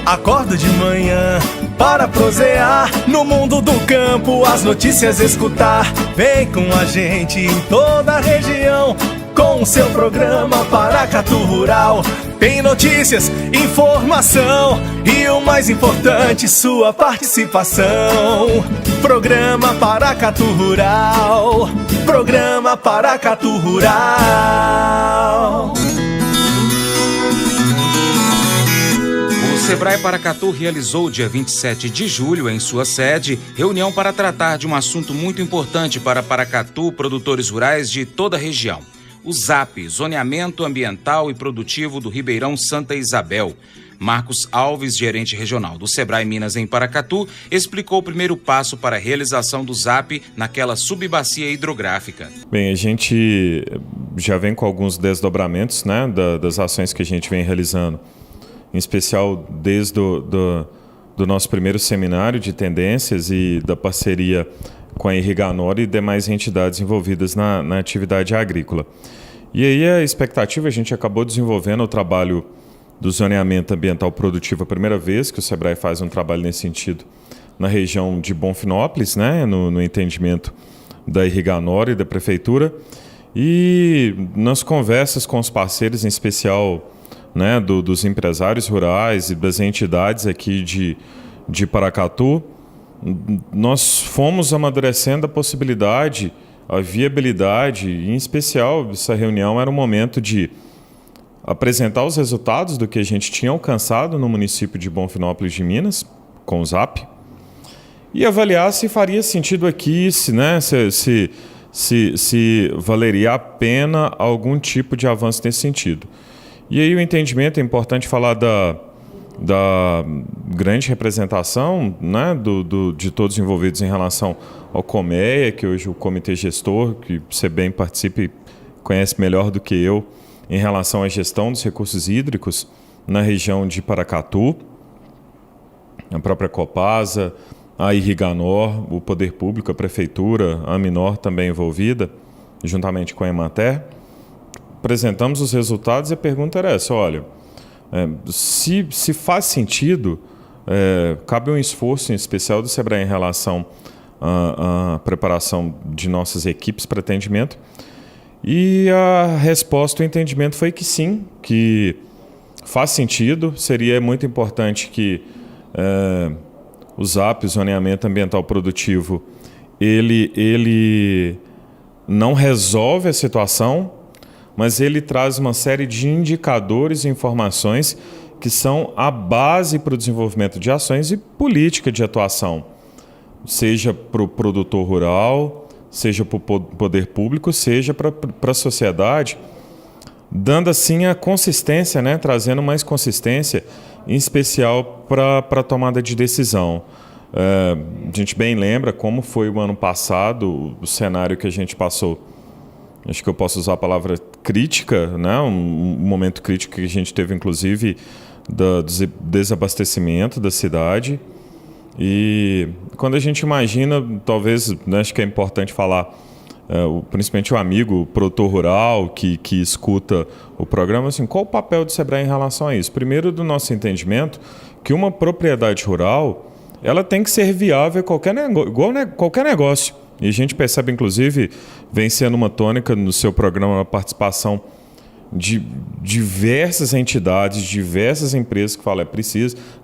Acordo de manhã para prosear no mundo do campo, as notícias escutar. Vem com a gente em toda a região com o seu programa Paracatu Rural. Tem notícias, informação e o mais importante, sua participação. Programa Paracatu Rural. Programa Paracatu Rural. O Sebrae Paracatu realizou dia 27 de julho, em sua sede, reunião para tratar de um assunto muito importante para Paracatu, produtores rurais de toda a região. O ZAP, Zoneamento Ambiental e Produtivo do Ribeirão Santa Isabel. Marcos Alves, gerente regional do Sebrae Minas em Paracatu, explicou o primeiro passo para a realização do ZAP naquela subbacia hidrográfica. Bem, a gente já vem com alguns desdobramentos, né, das ações que a gente vem realizando, em especial desde do nosso primeiro seminário de tendências e da parceria com a Irriganor e demais entidades envolvidas na atividade agrícola. E aí a expectativa, a gente acabou desenvolvendo o trabalho do zoneamento ambiental produtivo a primeira vez que o Sebrae faz um trabalho nesse sentido na região de Bonfinópolis, né, no entendimento da Irriganor e da Prefeitura. E nas conversas com os parceiros, em especial, né, dos empresários rurais e das entidades aqui de Paracatu, nós fomos amadurecendo a possibilidade, a viabilidade, e em especial essa reunião era um momento de apresentar os resultados do que a gente tinha alcançado no município de Bonfinópolis de Minas, com o ZAP, e avaliar se faria sentido aqui, se valeria a pena algum tipo de avanço nesse sentido. E aí o entendimento, é importante falar da grande representação, né, de todos envolvidos em relação ao COMEA, que hoje é o Comitê Gestor, que você bem participa e conhece melhor do que eu, em relação à gestão dos recursos hídricos na região de Paracatu, a própria Copasa, a Irriganor, o Poder Público, a Prefeitura, a Aminor também envolvida, juntamente com a Emater. Apresentamos os resultados e a pergunta era essa: olha, se faz sentido, cabe um esforço em especial do Sebrae em relação à preparação de nossas equipes para atendimento. E a resposta, o entendimento foi que sim, que faz sentido. Seria muito importante que o ZAP, o Zoneamento Ambiental Produtivo, ele não resolve a situação, mas ele traz uma série de indicadores e informações que são a base para o desenvolvimento de ações e política de atuação, seja para o produtor rural, seja para o poder público, seja para a sociedade, dando assim a consistência, né, trazendo mais consistência, em especial para a tomada de decisão. A gente bem lembra como foi o ano passado, o cenário que a gente passou. Acho que eu posso usar a palavra crítica, né? Um momento crítico que a gente teve, inclusive, do desabastecimento da cidade. E quando a gente imagina, talvez, né, acho que é importante falar, principalmente o amigo, o produtor rural que escuta o programa, assim, qual o papel do Sebrae em relação a isso? Primeiro, do nosso entendimento, que uma propriedade rural, ela tem que ser viável igual qualquer negócio. E a gente percebe, inclusive, vem sendo uma tônica no seu programa, a participação de diversas entidades, diversas empresas que falam,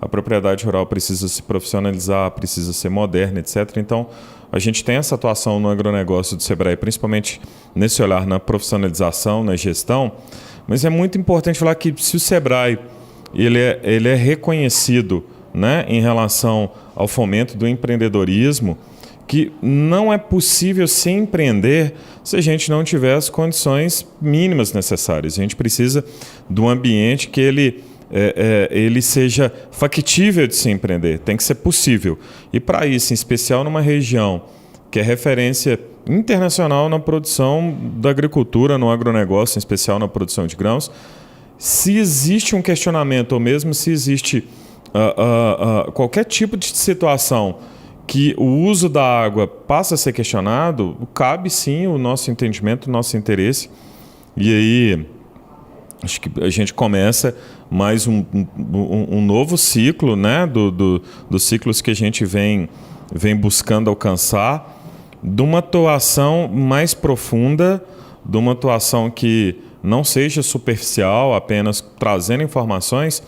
a propriedade rural precisa se profissionalizar, precisa ser moderna, etc. Então, a gente tem essa atuação no agronegócio do Sebrae, principalmente nesse olhar na profissionalização, na gestão, mas é muito importante falar que se o Sebrae ele é reconhecido, né, em relação ao fomento do empreendedorismo, que não é possível se empreender se a gente não tiver as condições mínimas necessárias. A gente precisa de um ambiente que ele seja factível de se empreender, tem que ser possível. E para isso, em especial numa região que é referência internacional na produção da agricultura, no agronegócio, em especial na produção de grãos, se existe um questionamento, ou mesmo se existe qualquer tipo de situação que o uso da água passa a ser questionado, cabe sim o nosso entendimento, o nosso interesse. E aí acho que a gente começa mais um novo ciclo, né, dos ciclos que a gente vem buscando alcançar, de uma atuação mais profunda, de uma atuação que não seja superficial, apenas trazendo informações,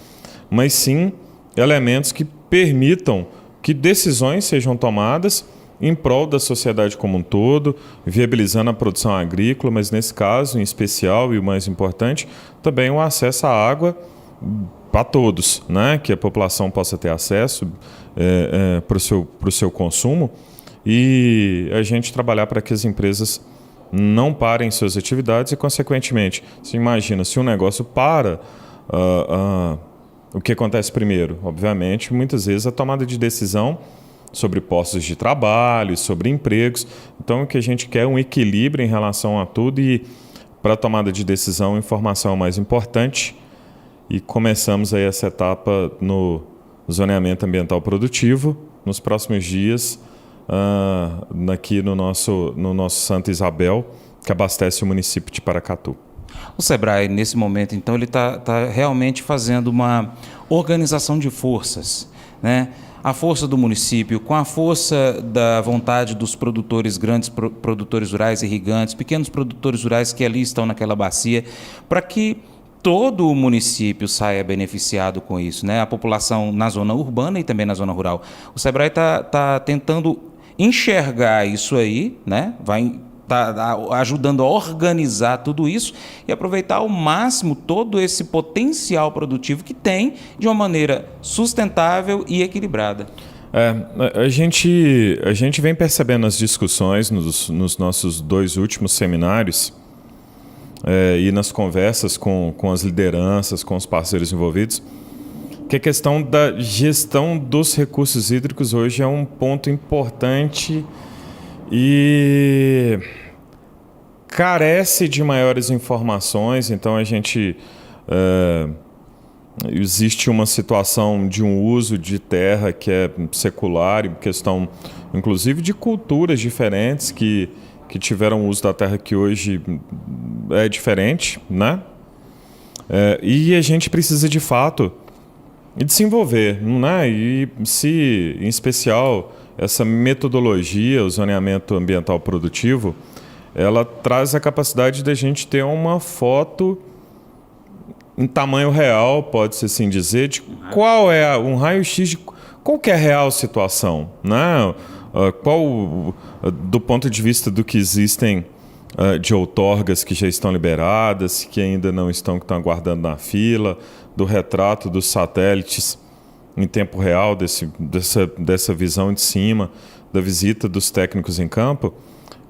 mas sim elementos que permitam que decisões sejam tomadas em prol da sociedade como um todo, viabilizando a produção agrícola, mas nesse caso, em especial, e o mais importante, também o acesso à água para todos, né? Que a população possa ter acesso para o seu consumo, e a gente trabalhar para que as empresas não parem suas atividades e, consequentemente, se imagina, se um negócio para, o que acontece primeiro? Obviamente, muitas vezes a tomada de decisão sobre postos de trabalho, sobre empregos. Então, o que a gente quer é um equilíbrio em relação a tudo, e para a tomada de decisão, a informação é o mais importante. E começamos aí essa etapa no zoneamento ambiental produtivo, nos próximos dias, aqui no nosso Santa Isabel, que abastece o município de Paracatu. O Sebrae, nesse momento, então, ele está realmente fazendo uma organização de forças, né? A força do município, com a força da vontade dos produtores, grandes produtores rurais irrigantes, pequenos produtores rurais que ali estão naquela bacia, para que todo o município saia beneficiado com isso, né? A população na zona urbana e também na zona rural. O Sebrae está tentando enxergar isso aí, né? Está ajudando a organizar tudo isso e aproveitar ao máximo todo esse potencial produtivo que tem de uma maneira sustentável e equilibrada. A gente vem percebendo as discussões nos nossos 2 últimos seminários e nas conversas com as lideranças, com os parceiros envolvidos, que a questão da gestão dos recursos hídricos hoje é um ponto importante e carece de maiores informações. Então, existe uma situação de um uso de terra que é secular, e questão, inclusive, de culturas diferentes que tiveram uso da terra que hoje é diferente, né? E a gente precisa, de fato, desenvolver, né? E, em especial, essa metodologia, o zoneamento ambiental produtivo, ela traz a capacidade da gente ter uma foto em tamanho real, pode-se assim dizer, de qual é um raio-x de qual que é a real situação, né? Do ponto de vista do que existem de outorgas que já estão liberadas, que ainda não estão, que estão aguardando na fila, do retrato dos satélites em tempo real, dessa visão de cima, da visita dos técnicos em campo,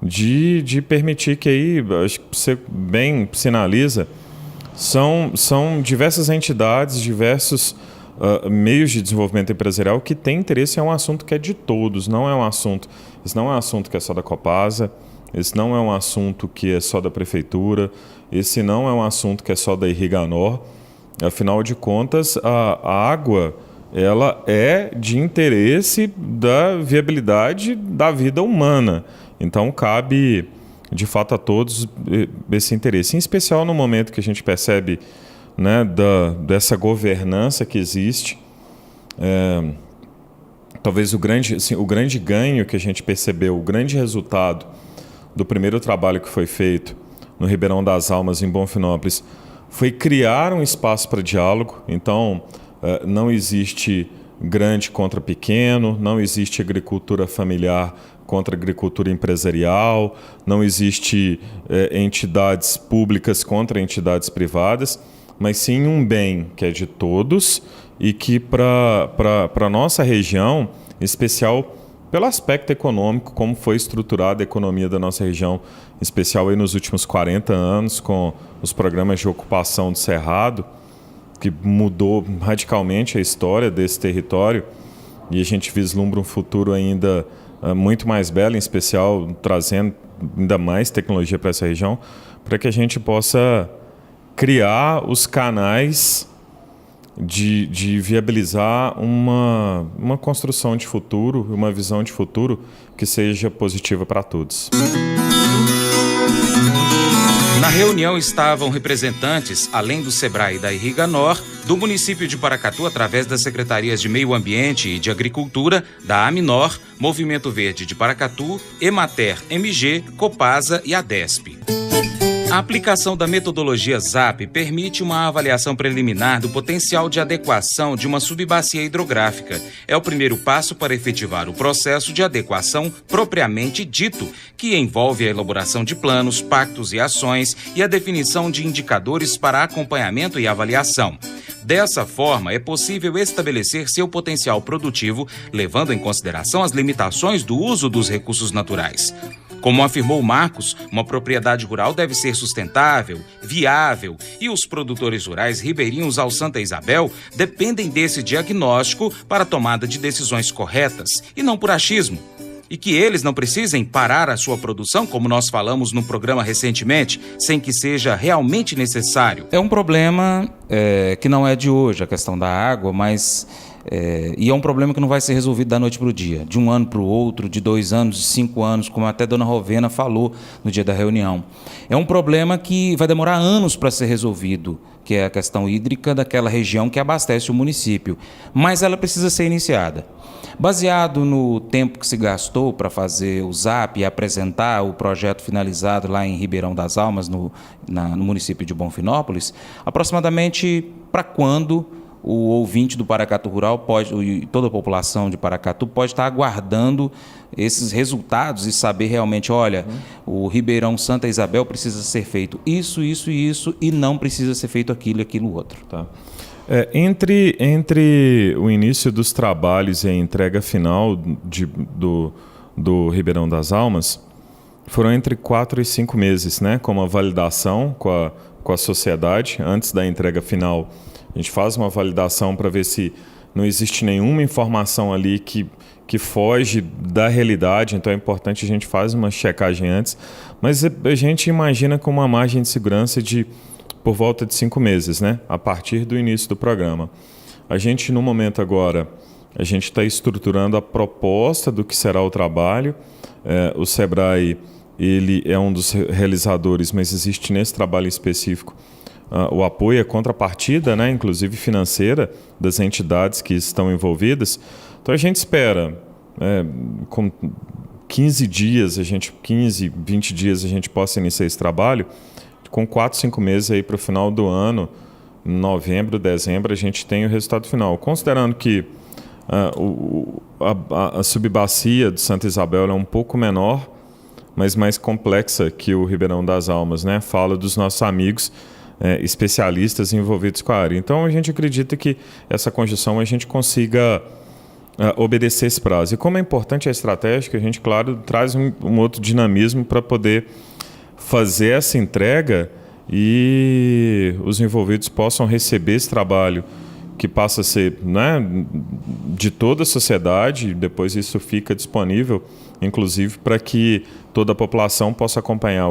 de permitir que aí, acho que você bem sinaliza, são diversas entidades, diversos meios de desenvolvimento empresarial que têm interesse em um assunto que é de todos, esse não é um assunto que é só da Copasa, esse não é um assunto que é só da Prefeitura, esse não é um assunto que é só da Irriganor. Afinal de contas, a água, ela é de interesse da viabilidade da vida humana. Então, cabe, de fato, a todos esse interesse. Em especial no momento que a gente percebe, né, dessa governança que existe. Talvez o grande ganho que a gente percebeu, o grande resultado do primeiro trabalho que foi feito no Ribeirão das Almas, em Bonfinópolis, foi criar um espaço para diálogo. Então, não existe grande contra pequeno, não existe agricultura familiar contra agricultura empresarial, não existe entidades públicas contra entidades privadas, mas sim um bem que é de todos e que para a nossa região, em especial pelo aspecto econômico, como foi estruturada a economia da nossa região, em especial aí nos últimos 40 anos, com os programas de ocupação do Cerrado, que mudou radicalmente a história desse território, e a gente vislumbra um futuro ainda muito mais belo, em especial trazendo ainda mais tecnologia para essa região, para que a gente possa criar os canais de viabilizar uma construção de futuro, uma visão de futuro que seja positiva para todos. Na reunião estavam representantes, além do Sebrae e da Irriganor, do município de Paracatu, através das secretarias de Meio Ambiente e de Agricultura, da Aminor, Movimento Verde de Paracatu, Emater MG, Copasa e Adesp. A aplicação da metodologia ZAP permite uma avaliação preliminar do potencial de adequação de uma subbacia hidrográfica. É o primeiro passo para efetivar o processo de adequação propriamente dito, que envolve a elaboração de planos, pactos e ações e a definição de indicadores para acompanhamento e avaliação. Dessa forma, é possível estabelecer seu potencial produtivo, levando em consideração as limitações do uso dos recursos naturais. Como afirmou Marcos, uma propriedade rural deve ser sustentável, viável, e os produtores rurais ribeirinhos ao Santa Isabel dependem desse diagnóstico para a tomada de decisões corretas e não por achismo. E que eles não precisem parar a sua produção, como nós falamos no programa recentemente, sem que seja realmente necessário. É um problema que não é de hoje, a questão da água, mas... e é um problema que não vai ser resolvido da noite para o dia, de um ano para o outro, de 2 anos, de 5 anos, como até a dona Rovena falou no dia da reunião. É um problema que vai demorar anos para ser resolvido, que é a questão hídrica daquela região que abastece o município, mas ela precisa ser iniciada. Baseado no tempo que se gastou para fazer o ZAP e apresentar o projeto finalizado lá em Ribeirão das Almas, no município de Bonfinópolis, aproximadamente para quando o ouvinte do Paracatu Rural e toda a população de Paracatu pode estar aguardando esses resultados e saber realmente, olha, o Ribeirão Santa Isabel precisa ser feito isso, isso e isso, e não precisa ser feito aquilo e aquilo outro. Tá. Entre o início dos trabalhos e a entrega final do Ribeirão das Almas, foram entre 4 e 5 meses, né? Com uma validação com a sociedade. Antes da entrega final, a gente faz uma validação para ver se não existe nenhuma informação ali que foge da realidade, então é importante a gente fazer uma checagem antes, mas a gente imagina com uma margem de segurança de por volta de 5 meses, né? A partir do início do programa. A gente, no momento agora, a gente está estruturando a proposta do que será o trabalho. O Sebrae, ele é um dos realizadores, mas existe nesse trabalho específico o apoio, a contrapartida, né? Inclusive financeira, das entidades que estão envolvidas. Então a gente espera, com 15 dias, 20 dias a gente possa iniciar esse trabalho. Com 4, 5 meses aí para o final do ano, novembro, dezembro, a gente tem o resultado final. Considerando que a subbacia de Santa Isabel é um pouco menor, mas mais complexa que o Ribeirão das Almas, né? Fala dos nossos amigos especialistas envolvidos com a área. Então a gente acredita que essa conjunção a gente consiga obedecer esse prazo. E como é importante a estratégia, a gente, claro, traz um outro dinamismo para poder fazer essa entrega e os envolvidos possam receber esse trabalho que passa a ser, né, de toda a sociedade, depois isso fica disponível, inclusive, para que toda a população possa acompanhar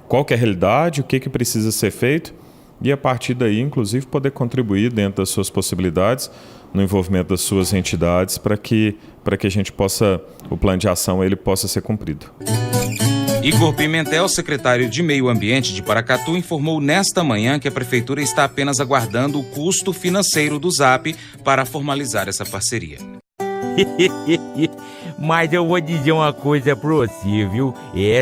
qual que é a realidade, o que precisa ser feito e, a partir daí, inclusive, poder contribuir dentro das suas possibilidades, no envolvimento das suas entidades, para que a gente possa, o plano de ação ele possa ser cumprido. Igor Pimentel, secretário de Meio Ambiente de Paracatu, informou nesta manhã que a Prefeitura está apenas aguardando o custo financeiro do ZAP para formalizar essa parceria. Mas eu vou dizer uma coisa pra você, viu?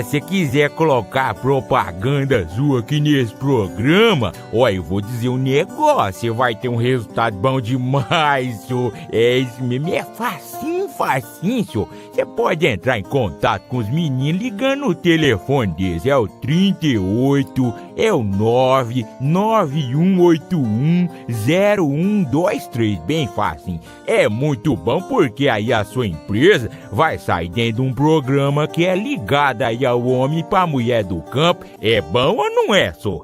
Se quiser colocar propaganda sua aqui nesse programa, eu vou dizer um negócio, você vai ter um resultado bom demais, senhor. Isso mesmo, é facinho, senhor. Você pode entrar em contato com os meninos ligando no telefone deles, é o 38, é o 991810123, bem fácil. É muito bom porque aí a sua empresa vai sair dentro de um programa que é ligado aí ao homem pra mulher do campo. É bom ou não é, só?